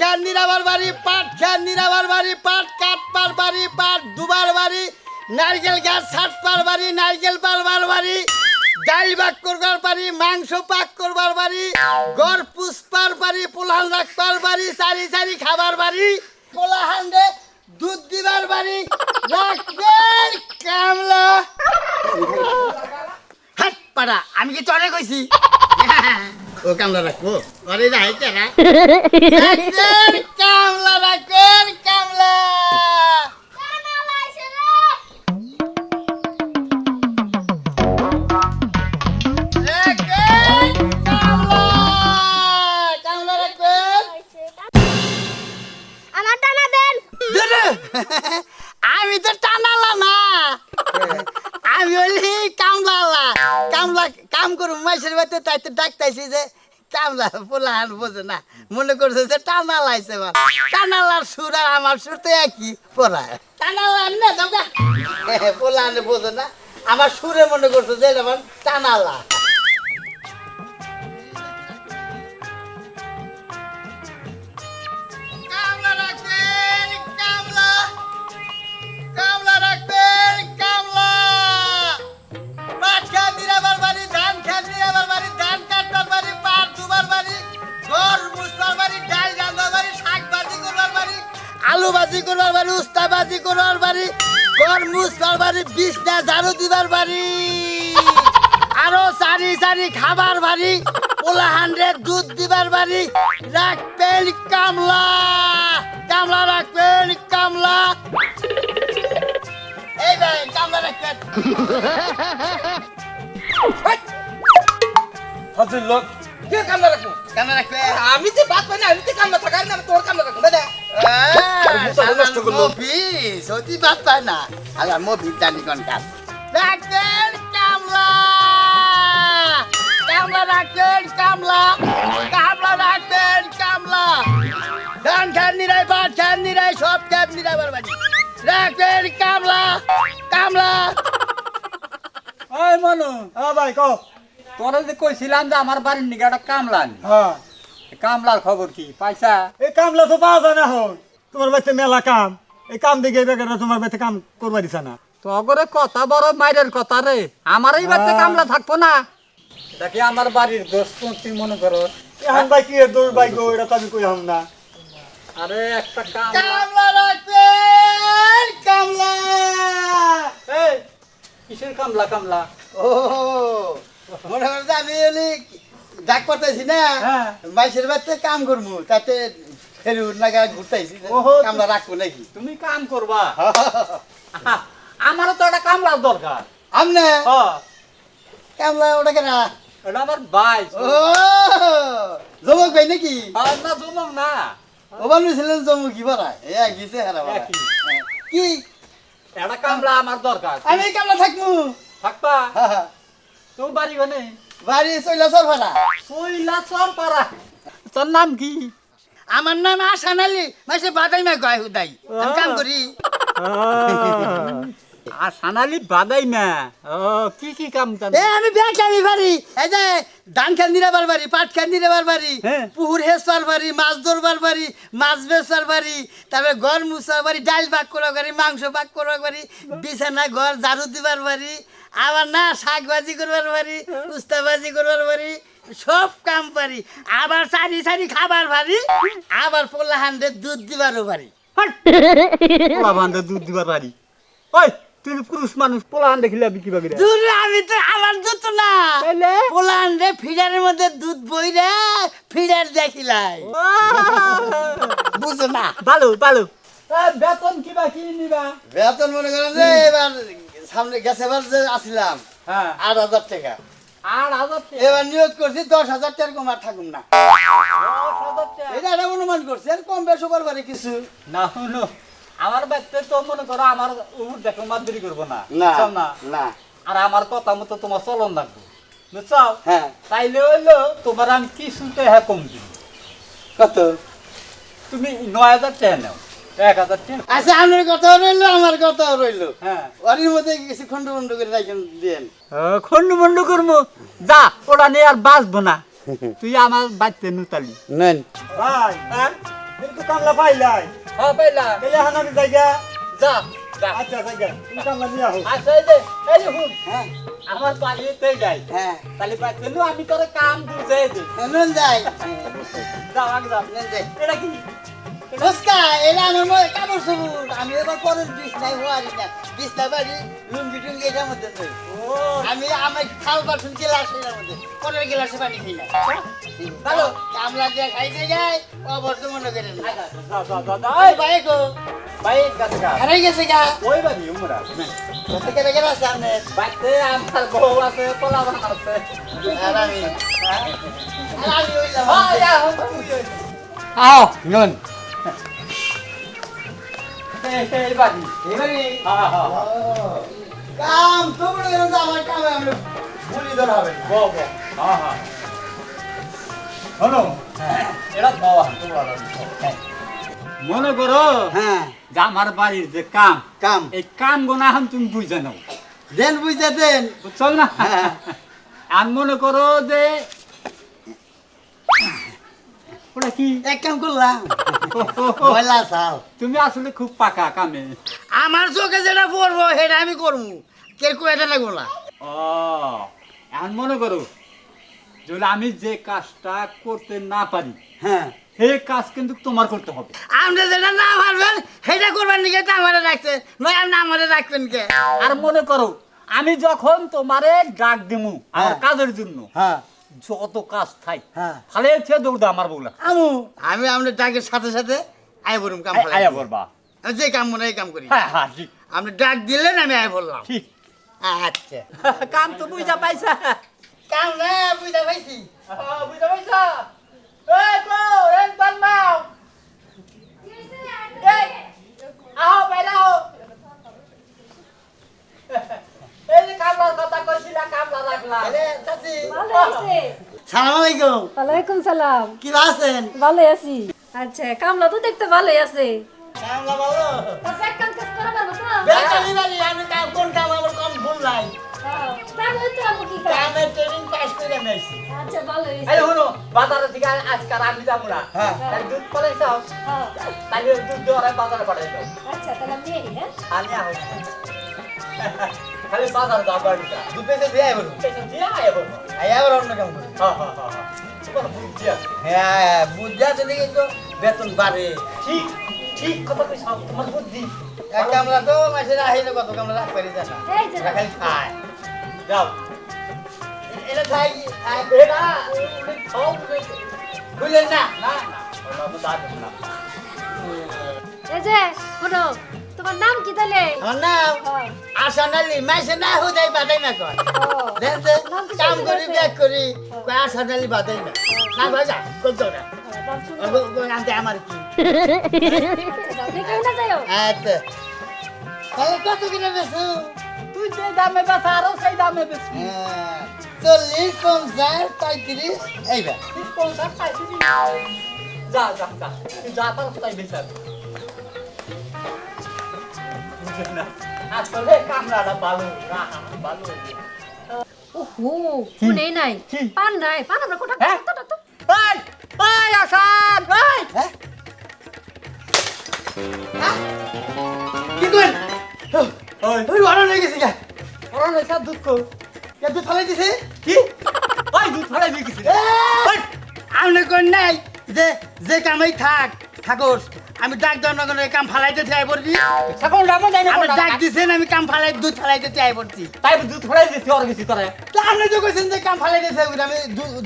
খান নিরাবার বাড়ি, পাট খান নিরাবার বাড়ি, পাট কাটবার বাড়ি, পাট দুবার বাড়ি, নারকেল গাছ ছাটবার বাড়ি, নারকেল পারবার বাড়ি, ডাল বাক করবার বাড়ি, মাংস পাক করবার বাড়ি, গড় পুষ্পার বাড়ি, পোলাহান রাখবার বাড়ি, সারি সারি খাবার বাড়ি, পোলাহান্ডে দুধ দিবার বাড়ি, রাখবেন কামলা। হাট পাড়া, আমি কি চরে কইছি? ও কামলা রাখবো, আরে রাইতে না। রাখবেন কামলা, রাখবেন কামলা। আমি তো টানালা না, আমি হলি কামলালা। কামলা কাম করবো মাইসের বাড়িতে, তাই তো ডাকতাইছি যে কামলা। পোলাহান বোঝে না, মনে করছে যে টানালা আইছে। টানালার সুর আর আমার সুর তো একই পড়া। টানালা না দাদা, পোলাহান বোঝে না, আমার সুরে মনে করছে যে এটা টানালা। আলু বাজি করবার বাড়ি, উস্তা বাজি করবার বাড়ি, ঘর মুছবার বাড়ি, বিছনা ঝাড়ু দিবার বাড়ি, আরো সারি সারি খাবার বাড়ি, পোলাহান্ডে দুধ দিবার বাড়ি। রাখবেন কামলা, কামলা রাখবেন কামলা। এই ভাই কামলা রাখবেন। হাজির লোক কে কামলা রাখবো? কামলা রাখবেন। আমি যে বাদ পাই না, আমি তো কামলা থাকার না, তোর কামলা রাখবো দাদা। সত্যি বাদ পায় না, আল্লাহ মফিজ জানি কোন কাজ। রাখবেন কামলা, কামলা রাখবেন কামলা, কামলা রাখবেন কামলা। ধান খান নিরাই, পাট খান নিরাই, সব খান নিরাই বারবারি। রাখবেন কামলা, কামলা। ওই মনু, হ্যাঁ ভাই কও। তোরা যে কইছিলাম যে আমার বাড়ির নিকে একটা কামলা আনি। হ্যাঁ কামলার খবর কি পাইছা? এই কামলা তো পাওয়া যায় না এখন। তোমার বাড়িতে মেলা কাম, এই কাম দেখে বেকাররা তোমার বাড়িতে কাম করবা দিছে না। তগরে কথা বড় মাইরের কথা রে, আমার এই বাড়িতে কামলা থাকবো না। দেখি আমার বাড়ির দোষ তুই মনে করো। এখন ভাই কি এর দৌড় ভাই গো, এটা তো আমি কই হম না। আরে একটা কামলা রাখবেন কামলা। এই কিসের কামলা? কামলা ও মনে হয় যে আমি হলি ডাক করতেছি না, হ্যাঁ। মাইসের বাড়িতে কাম করবো, তাতে ফেরুর নাগা ঘুরতেছি, ওহো। কামলা রাখবো নাকি? তুমি কাম করবা? আমারও তো একটা কামলার দরকার। আমনে হ্যাঁ, কামলা ওটা কেনা? এটা আমার ভাই। ও জমক ভাই নাকি? আর না জমক না, ও বানিয়েছিলেন জমকি বড়া, এ গেছে হারা বড়া। একই। কি একটা কামলা আমার দরকার। আমি কামলা থাকবো? থাকবা? তোর বাড়ি মানে বাড়ি চইলা চর ভাড়া। কইলা চর পাড়া। তোর নাম কি? আমার নাম আসান আলী, মাসে বাদাই মা গায় হুদাই, আমি কাম করি। আর সানালি বাদাই না। ও কি কি কাম জানো? এ আমি বেকামি বাড়ি, এই যে ধান খান নিরাবার বাড়ি, পাট খান নিরাবার বাড়ি, হ্যাঁ। পুকুর হেসবার বাড়ি, মাছ ধরবার বাড়ি, মাছ বেচবার বাড়ি, তারপরে ঘর মুছবার বাড়ি, ডাল ভাগ করার বাড়ি, মাংস ভাগ করার বাড়ি, বিছানা ঘর ঝাড়ু দিবার বাড়ি, আবার না শাক ভাজি করবার বাড়ি, উস্তা ভাজি করবার বাড়ি, সব কাম পারি। আবার সারি সারি খাবার বাড়ি, আবার পোলাহান্ডে দুধ দিবারও বাড়ি। পোলা বান্ধে দুধ দিবার বাড়ি। ওই তুই পুরুষ মানুষ, পোলা আন দেখিলে আমি কি ভাবি? দুধ আমি তো আমার দুধ না, তাইলে? পোলাহান্ডে ফিডারের মধ্যে দুধ বইরে ফিডার দেখিলাই, বুঝো না? ভালো ভালো। বেতন কিবা কি নিবা? বেতন মনে করেন যে এবার সামনে গেছে এবার যে আসিলাম হ্যাঁ, ৮,০০০ টাকা, ৮,০০০ টাকা। এবার নিয়োগ করছি ১০,০০০ টাকার কম আর থাকুম না। ১০,০০০ টাকা। এটা একটা অনুমান করছি, আর কম বেশ হবার পারে কিছু। না শুনো, আমার বাড়িতে তো মনে করো আমার উপর দেখো মাদুরি করবো না, না বুঝছো না? না, আর আমার কথা মতো তোমার চলন লাগবে, বুঝছো? হ্যাঁ তাইলে হইলো তোমার আমি কিছুতে হ্যাঁ কম দিব। কত? তুমি ৯,০০০ টাকা নাও, ১,০০০ টাকা। আচ্ছা আপনার কথাও রইলো, আমার কথাও রইলো, হ্যাঁ, ওর মধ্যে কিছু খন্ড খন্ড করে রাখেন দিয়েন। খন্ড মন্ড করবো, যা ওরা নিয়ে আর বাঁচবো না। তুই আমার বাড়িতে নুতালি নেন ভাই হ্যাঁ, কিন্তু কামলা পাইলাই হ্যাঁ পাইলা তাহলে এখন আমি জায়গা যা যা আচ্ছা জায়গা তুমি কামলা নিয়ে আহো আচ্ছা এই যে হুন হ্যাঁ আমার বাড়িতে যাই হ্যাঁ তাহলে পাইতেন আমি তোর কাম বুঝাই দিই নুন যাই যাও আগে যাও নুন যাই এটা কি ফুসকা এলা আমার কাপড় সবুর আমি এবার পরের বিছনায় হওয়ারি না বিছনা বাড়ি লুঙ্গি টুঙ্গি এটার মধ্যে নই ও আমি আমার খাল বাসন গেলাস এটার মধ্যে পরের গেলাসে পানি খাই না ভালো কামলা দিয়ে খাইতে যাই অবর্ত মনে করে না এই ভাই গো বাইক গাছগা হারাই গেছে গা ওই বাড়ি উমরা কত কেটে গেল সামনে বাইতে আমার বউ আছে পোলা বান আছে আর আমি ওইলাম হ্যাঁ যা আও নুন এই বাড়ি এবারে হ্যাঁ হ্যাঁ কাম তোমরা যেন আমার কামে আমরা ভুলি ধরা হবে না বউ বউ হ্যাঁ হ্যাঁ শোনো এটা বাবা মনে করো হ্যাঁ যে আমার বাড়ির যে কাম কাম এই কাম গোনা এখন তুমি বুঝে নাও দেন বুঝতে দেন বুঝছো না হ্যাঁ। আর মনে করো যে ওটা কি এক কাম করলাম পয়লা সাল তুমি আসলে খুব পাকা কামে আমার চোখে যেটা পড়বো সেটা আমি করবো কেরকম এটা লাগবো না ও এখন মনে করো যদি আমি যে কাজটা করতে না পারি হ্যাঁ সেই কাজ কিন্তু তোমার করতে হবে আপনি যেটা না পারবেন সেটা করবেন নাকি তা আমারে রাখছে নয় আপনি আমারে রাখবেন কে আর মনে করো আমি যখন তোমারে ডাক দিমু আমার হ্যাঁ। কাজের জন্য হ্যাঁ যত কাজ থাই হ্যাঁ। তাহলে হচ্ছে দৌড় আমার বউলা আমি আপনার ডাকের সাথে সাথে আয় বলুম কাম ফেলাই আয়া দিয়ে। বলবা আমি যে কাম মনে হয় এই কাম করি হ্যাঁ হ্যাঁ ঠিক আপনি ডাক দিলেন আমি আয় বললাম ঠিক আচ্ছা কাম তো বুঝা পাইছা কাম না বুঝতে পাইছি বুঝা পাইছা এই কো এন বানমাও এই আও বাইরাও এই যে কামলার কথা কইছিলা কামলা রাখলা তাহলে চাচি ভালো আছে সালাম আলাইকুম ওয়ালাইকুম সালাম কি আছেন ভালো আছি আচ্ছা কামলা তো দেখতে ভালোই আছে কামলা ভালো তারপর এক কাম কাজ করা পারবো তো বেকারি বাড়ি আমি কাম কোন কাম আমার কম ভুল নাই তাহলে তো আমি কি কাজ কামের ট্রেনিং পাস করে নাইছি আচ্ছা ভালো এই হইছে হলো বাজারে থেকে আজকাল আমি যাবো না হ্যাঁ। তাই দুধ পালাই যাও হ্যাঁ তাই দুধ দেওয়ার বাজারে পাঠাই দাও আচ্ছা তাহলে আমি এই হ্যাঁ আমি আহ খালি বাজার যাও বাড়িটা দু পেছে দিয়ে আয় বলুন পেছন দিয়ে আয় বলবো আয় আবার অন্য কাম করি হ্যাঁ হ্যাঁ হ্যাঁ হ্যাঁ তোমার বুদ্ধি আছে হ্যাঁ বুঝা তো দেখি তো বেতন বাড়ে ঠিক ঠিক কথা কইছ তোমার বুদ্ধি এক কামলা তো মাসে রাহিলে কত কামলা রাখ পারি জানা এই যে ওরা খালি খায় যাও এটা খাই এটা উনি খাও বুঝলেন না না না ওটা আমি দাঁড়াবো না এই যে শোনো তোমার নাম কি তাহলে আমার নাম আসানালি মাসে না হুদাই বাদাই না কর দেন যে নাম কি কাম সুন্দর করি আছে। ব্যাগ করি কই আসানালি বাদাই না না বাজা কত না নাম শুনো আনতে আমার কি দেখে না যাও আচ্ছা তাহলে কত কিনে বেছো তুই যে দামে বেচা আরো সেই দামে বেচবি 40 50 35 এইবার তুই 50 পাইছিস যা যা যা তুই যা তার তাই বেচা বুঝলি না আসলে কামলাটা ভালো না ভালো ওহো শুনে নাই কি? পান নাই পান আমরা কোথা হ্যাঁ? এই এই আসান এই কি করেন ওই ওই ওরা হয়ে গেছে গা ওরা সব দুধ কো এত থালাই দিছে কি ওই দুধ ফলাই দিয়ে গেছিস আপনি কোন নাই যে যে কামাই থাকোস আমি ডাক দেওয়ার নগরে কাম ফালাইতে চাই পড়ছি সকল রামো যাই না আপনি ডাক দিছেন আমি কাম ফালাই দুধ ফালাইতে চাই পড়ছি তাই দুধ ফলাই দিতে আর গেছি তোরে তা আপনি তো কইছেন যে কাম ফালাইতে চাই আমি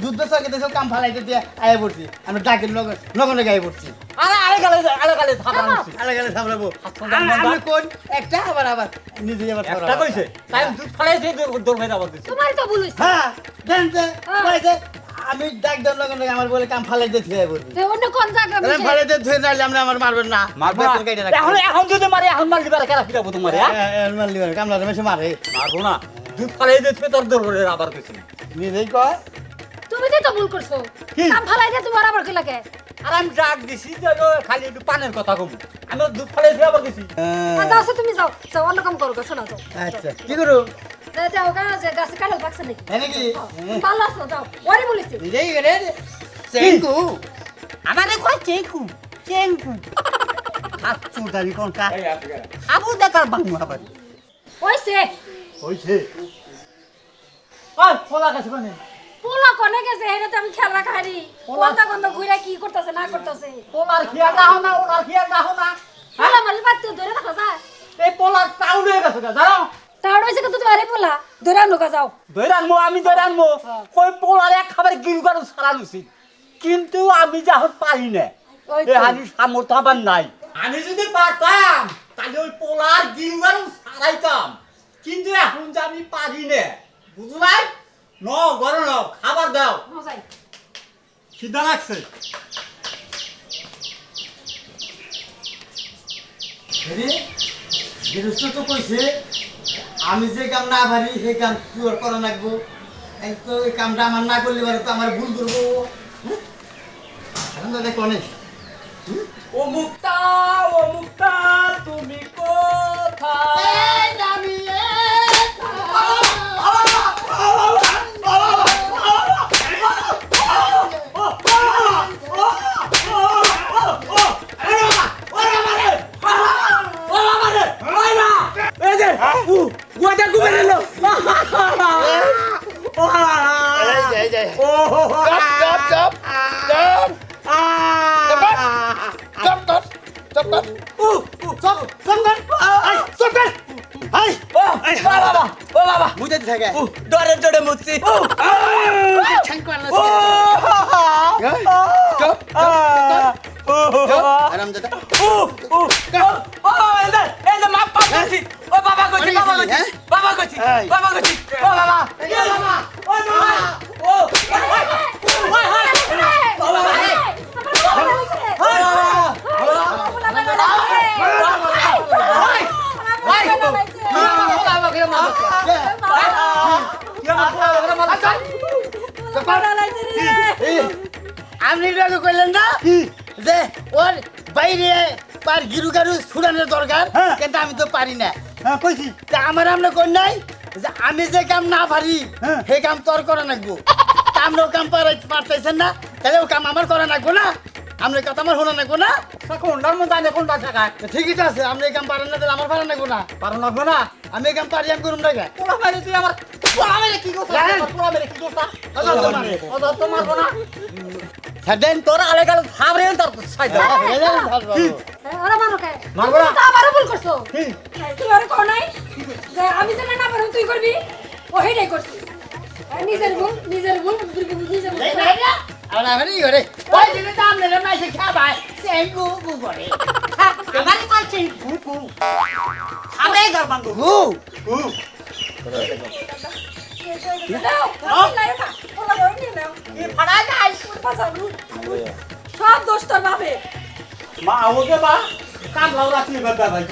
দুধ বেচা খেতে কাম ফালাইতে চাই আয় পড়ছি আমি ডাকের নগরে গায়ে পড়ছি আরে আরে গালে থাবা আনছি আলাদা আলাদা সামলাবো আচ্ছা, দাম আমি কোন একটা আবার নিজে আবার একটা কইছে তাই দুধ ফলাই দিয়ে দৌড় হয়ে যাবো দিছি তোমার তো ভুল হইছে হ্যাঁ দেন তো হ্যাঁ। কইছে আমি ডাক দেওয়ার নগরে আমার বলে কাম ফালাইতে চাই পড়ছি তে অন্য কোন জায়গা তাহলে মিশে ফালাইতে ধরে নাইলে আমরা আমার মারবেন না বেতন কাইটা রাখবেন। এখন যদি মারি এখন মারলি বারে কেরা ফিরাবো তোমারে কামলা রমেশে মারে মারবো না দুধ ফলাই দিতে তোর দৌড় হয়ে আবার কইছি নিজেই কয় তুমি তো ভুল করছো কি? কাম ফালাই দিয়ে তোমার আবার কি লাগে আর আমি ডাক দিছি যে খালি একটু পানের কথা কম আমি দুধ ফলাই দিয়ে আবার গেছি যাও সে তুমি যাও যাও অন্য কাম করো শোনা যাও আচ্ছা কি করু যাও গাছে গাছে কাটাল পাকছে নাকি হ্যাঁ নাকি ভালো আছো যাও ওরে বলিছি নিজেই করে চেঙ্কু আমারে কই চেকু চেঙ্কু হাত চুদারি কোনটা আবু দেখার বাংলা আবার হইছে হইছে ওই পোলা কাছে কোনে পোলা কোনে গেছে এটা তো আমি খেয়াল রাখারি কোনটা কোনটা ঘুরে কি করতেছে না করতেছে পোলার খিয়া রাখো না ওনার খিয়া রাখো না পোলা মারি বাচ্চা ধরে রাখা যায় এই পোলার টাউন হয়ে গেছে জানো তাহলে হইছে কিন্তু তুমি আরে পোলা ধরে আনুকা যাও ধরে আনবো আমি ধরে আনবো কই পোলার এক খাবার গিরু কারো ছাড়ানো উচিত কিন্তু আমি যখন পারি না এই হানি সামর্থ্য আমার নাই আমি যদি পারতাম তাহলে ওই পোলার গিরু কারো ছাড়াইতাম কিন্তু এখন যে আমি পারি না বুঝলাই ন গরম ন খাবার দাও মজাই সিদ্ধা লাগছে গৃহস্থ তো কইছে আমি যে কাম না পারি সেই কাম তোর করা লাগবো তো এই কামটা আমার না করলে পারে তো আমার ভুল করবো এখন দাদা কনে ও মুক্তা তুমি কোথায় ডরে ডরে মুচ্ছি আপনি এটাকে কইলেন না যে ওর বাইরে পার গিরু গারু ছুড়ানোর দরকার কিন্তু আমি তো পারি না হ্যাঁ কইছি তা আমার আমরা কই নাই যে আমি যে কাম না পারি সেই কাম তোর করা লাগবো তা আমরা ও কাম পারতেছেন না তাহলে ও কাম আমার করা লাগবো না আমরা কথা আমার শোনা লাগবো না কোনটার মধ্যে আনে কোনটা থাকায় ঠিকই তো আছে আপনি এই কাম পারেন না তাহলে আমার পারা লাগবো না পারো লাগবে না আমি এই কাম পারি আমি করুন টাকা পোলা মেরে তুই আমার পোলা মেরে কি করছিস পোলা মেরে কি করছিস ওদের তো মারবো না ছাড়েন তোর আলে গেল থাবরে তোর সাইড ওরা মারো কে মারবো না। তুমি তো আবারও ভুল করছো তুই আরে কো নাই যে আমি যেন না পারুম তুই করবি ও হেডাই করছিস নিজের ভুল নিজের ভুল আমরা মানে কি করে ওই দিনে তো আপনারা মাইসে খাবাই সেই গু গু করে আমারে কইছি কুকু থাবরে গর বান্ধু গু কু কি ফাড়া যাই সব দোষ তোর বাপে মা ওকে বা কাম লাউ রাখি বাবা ভাই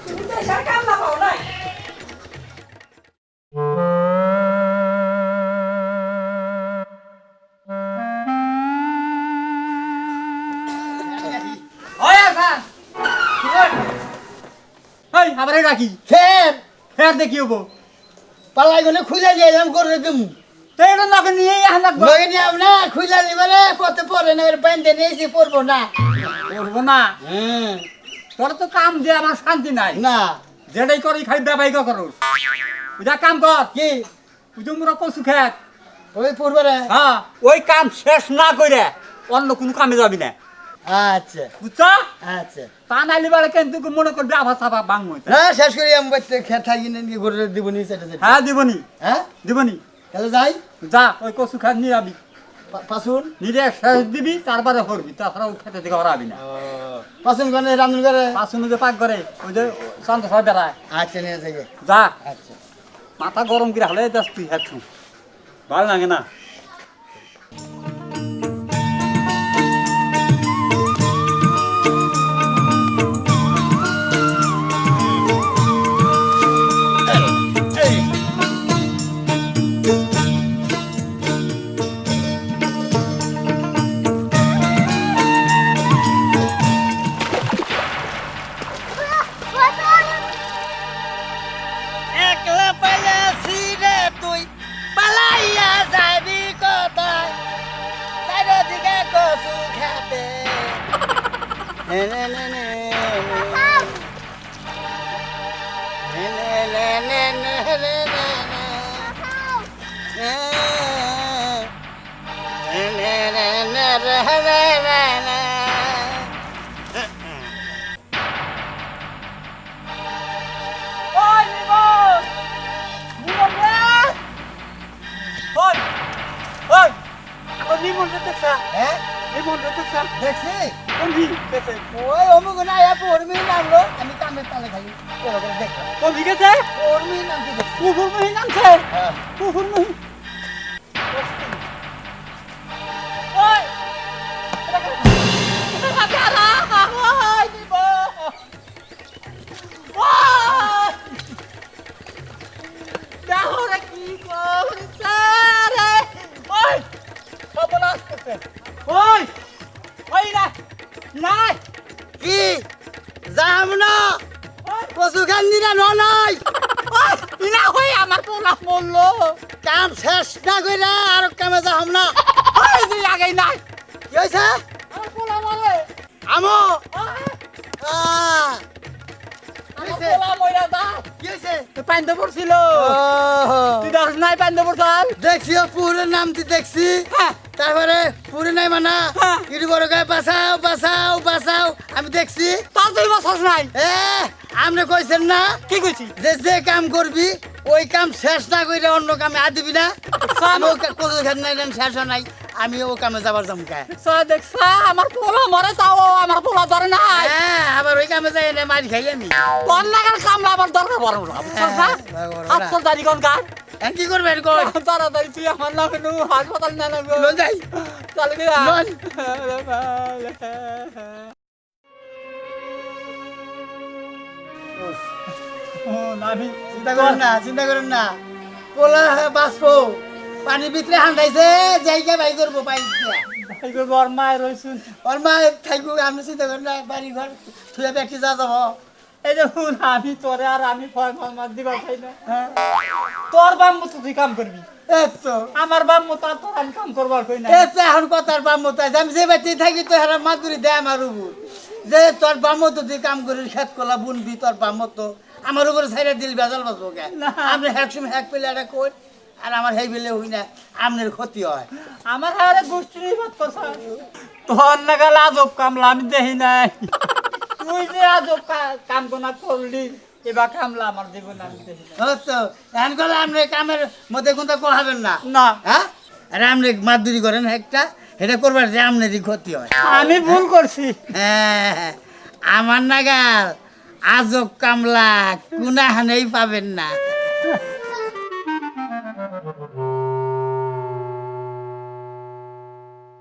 তুমি দেশের কাম না পাও নাই ওই আসা এই আমারে রাখি ফের ফের দেখি হবো পালাই গনে খুলে দিয়ে এলাম করে দিম তো এটা নাকে নিয়ে আহ লাগবে লগে নিয়ে না খুলে দিবারে পথে পরে না বাইন্দে নিয়েছি পড়বো না করবো না তোর তো কাম দিয়ে আমার শান্তি নাই না যেটাই করি খালি ব্যবহারিক করো যা কাম কর কি তুই তো মোরা কচু খেত ওই পড়বে রে হ্যাঁ ওই কাম শেষ না করে অন্য কোনো কামে যাবি না আচ্ছা বুঝছ আচ্ছা তা নাইলে বেড়ে কিন্তু মনে করবি আভা সাভা বাং হইতে না শেষ করি আমি বাইতে খেত থাকি না নিয়ে ঘরে দিবনি সেটা সেটা হ্যাঁ দিবনি হ্যাঁ দিবনি তাহলে যাই যা ওই কচু খেত নিয়ে যাবি পাসুন নিজে শেষ দিবি তারপরে করবি তাছাড়া ওই খেতে থেকে হরাবি না পাসুন গনে রান্ধন করে পাঁচশো যে পাক করে ওই যে সন্ধ্যা সব বেড়ায় আচ্ছা নিয়ে যাই যা আচ্ছা মাথা গরম করে হলে যাস তুই হেঁটু ভালো লাগে না একলা পাইয়াছি রে তুই পালাইয়া যাবি ওই নিমন নিমন রে ওই ওই এখন নিমন রে দেখছা হ্যাঁ নিমন রে দেখছা দেখছি কোন দি দেখছে ওই অমুক না এক উর্মি নামলো আমি কামের তালে খালি ওরকম দেখলাম কোন দি গেছে উর্মি নামতে দেখছি কুকুর মহি নামছে হ্যাঁ কুকুর মহি ওই ওই ওই না নাই কি যাম না কচু খান দিনা নয় ওই ইনা হই আমার পোলা মরলো কাম শেষ না কইরা আর কামে যাম না ওই যে আগে নাই কি হইছে আমার পোলা মরে আমো ওই, আমার হইছে? পোলা মরে দা কি হইছে পাইন্দে পড়ছিল ওহ, তুই দাস নাই পাইন্দে পড়ছাল দেখছি ও পুরো নামটি দেখছি হ্যাঁ তারপরে পুরো নাই মানা হ্যাঁ। ইডি বড় গায়ে বাঁচাও বাঁচাও বাঁচাও আমি দেখছি তার তুই বছর নাই এ আপনি কইছেন না কি কইছি যে যে কাম করবি ওই কাম শেষ না কইরা অন্য কামে দিবি না আমি ও কত খান নাই শেষ হয় নাই আমি ও কামে যাবার যাম কা দেখছা আমার পোলা মরে যাও আমার পোলা ধরে নাই হ্যাঁ আবার ওই কামে যাই না মারি খাই আমি তোর লাগার কামলা আমার দরকার বড় না বুঝছস না হাত দাড়ি কোন কার এখন কি করবেন কই তাড়াতাড়ি তুই আমার নামে নু হাসপাতাল না লাগবে লন যাই চল গে লন। ও নামি চিন্তা করেন না চিন্তা করেন না পোলা বাঁচবো পানির ভিতরে হান্দাইছে জায়গা বাই করবো পাই ভাই গো বর মায় রইছুন ওর মা থাকবো আপনি চিন্তা করেন না বাড়ি ঘর থুয়ে ব্যক্তি যা যাবো এই যে হুন আমি তোরে আর আমি ফয় মার দিবা চাই না তোর বাম মতো তুই কাম করবি এই তো আমার বাম মতো আর তোর আমি কাম করবার কই না এই তো এখন কথার বাম্মত আছে আমি যে বাড়িতে থাকি তো হেরা মাদুরি দেয় আমার উপর যে তোর বাম্মত তুই কাম করিস খেত কলা বুনবি তোর বাম্মত আমার উপরে ছাইরা দিল বেজাল বাঁচবো কে না। আপনি হ্যাক সময় হ্যাক পেলে একটা কই আর আমার হেই বেলে হই না আপনার ক্ষতি হয় আমার হারে গোষ্ঠী নিবাদ করছ তোর নাগাল আজব কামলা আমি দেখি নাই তুই যে আজব কাম কোনা করলি এবার কামলা আমার জীবন আমি দেখি নাই। ও তো এখন করলে আপনি কামের মধ্যে কোনটা কহাবেন না না হ্যাঁ আর আপনি মাদুরি করেন একটা এটা করবার যে আপনারই ক্ষতি হয় আমি ভুল করছি হ্যাঁ আমার নাগাল আজব কামলা কুনাহানেই পাবেন না